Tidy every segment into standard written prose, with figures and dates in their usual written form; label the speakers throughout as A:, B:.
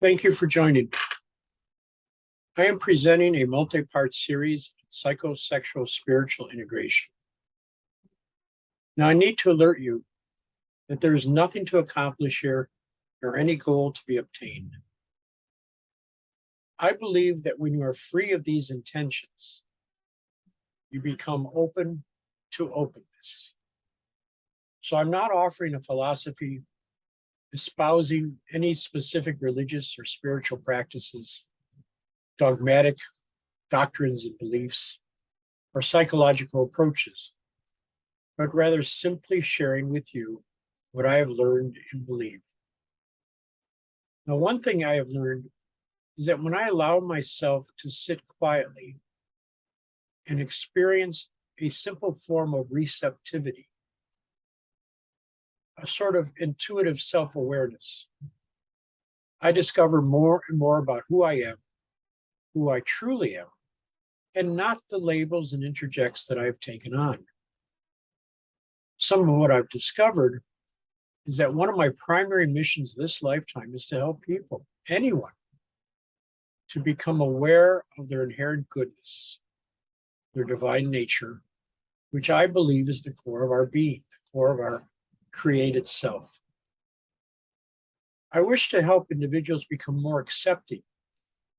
A: Thank you for joining. I am presenting a multi-part series on psychosexual spiritual integration. Now, I need to alert you that there is nothing to accomplish here nor any goal to be obtained. I believe that when you are free of these intentions, you become open to openness. So I'm not offering a philosophy espousing any specific religious or spiritual practices, dogmatic doctrines and beliefs, or psychological approaches, but rather simply sharing with you what I have learned and believe. Now, one thing I have learned is that when I allow myself to sit quietly and experience a simple form of receptivity, a sort of intuitive self-awareness, I discover more and more about who I am, who I truly am, and not the labels and interjects that I've taken on. Some of what I've discovered is that one of my primary missions this lifetime is to help people, anyone, to become aware of their inherent goodness, their divine nature, which I believe is the core of our being, the core of our created self. I wish to help individuals become more accepting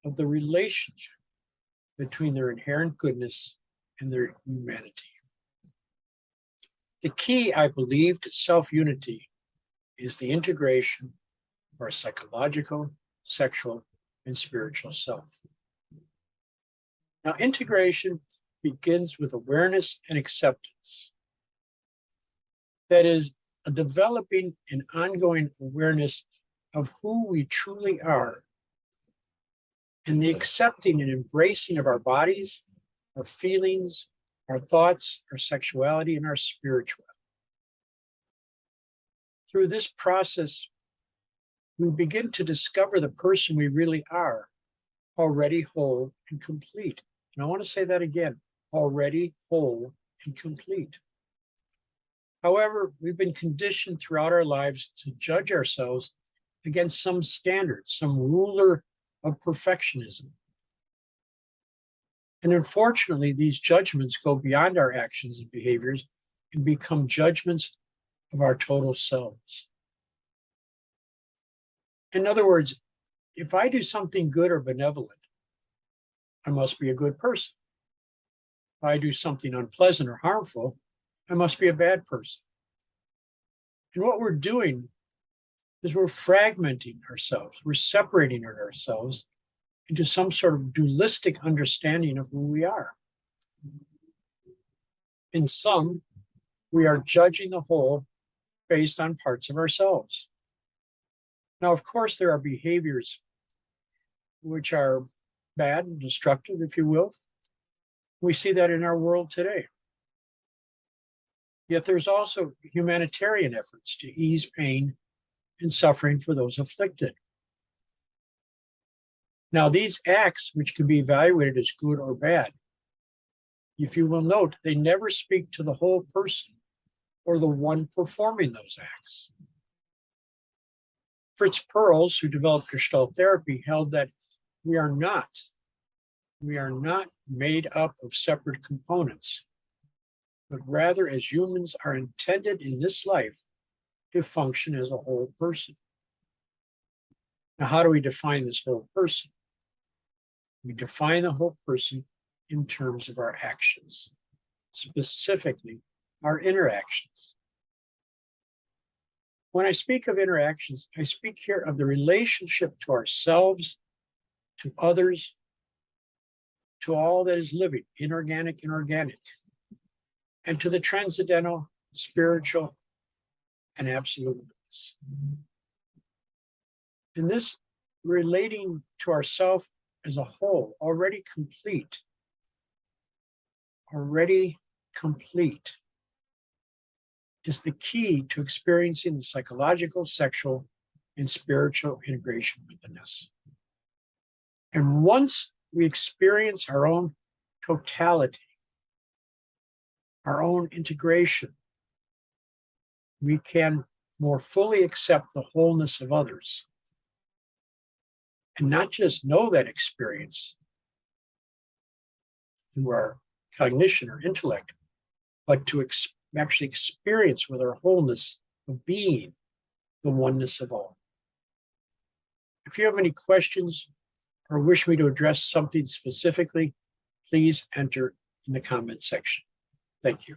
A: of the relationship between their inherent goodness and their humanity. The key, I believe, to self-unity is the integration of our psychological, sexual, and spiritual self. Now, integration begins with awareness and acceptance. That is, a developing and ongoing awareness of who we truly are, and the accepting and embracing of our bodies, our feelings, our thoughts, our sexuality, and our spirituality. Through this process, we begin to discover the person we really are, already whole and complete. And I want to say that again, already whole and complete. However, we've been conditioned throughout our lives to judge ourselves against some standard, some ruler of perfectionism. And unfortunately, these judgments go beyond our actions and behaviors and become judgments of our total selves. In other words, if I do something good or benevolent, I must be a good person. If I do something unpleasant or harmful, I must be a bad person. And what we're doing is we're fragmenting ourselves, we're separating ourselves into some sort of dualistic understanding of who we are. In sum, we are judging the whole based on parts of ourselves. Now, of course, there are behaviors which are bad and destructive, if you will. We see that in our world today. Yet there's also humanitarian efforts to ease pain and suffering for those afflicted. Now, these acts, which can be evaluated as good or bad, if you will note, they never speak to the whole person or the one performing those acts. Fritz Perls, who developed Gestalt therapy, held that we are not made up of separate components, but rather as humans are intended in this life to function as a whole person. Now, how do we define this whole person? We define the whole person in terms of our actions, specifically our interactions. When I speak of interactions, I speak here of the relationship to ourselves, to others, to all that is living, inorganic and organic, and to the transcendental, spiritual, and absoluteness. And this relating to ourself as a whole, already complete, is the key to experiencing the psychological, sexual, and spiritual integration within us. And once we experience our own totality, our own integration, we can more fully accept the wholeness of others and not just know that experience through our cognition or intellect, but to actually experience with our wholeness of being the oneness of all. If you have any questions or wish me to address something specifically, please enter in the comment section. Thank you.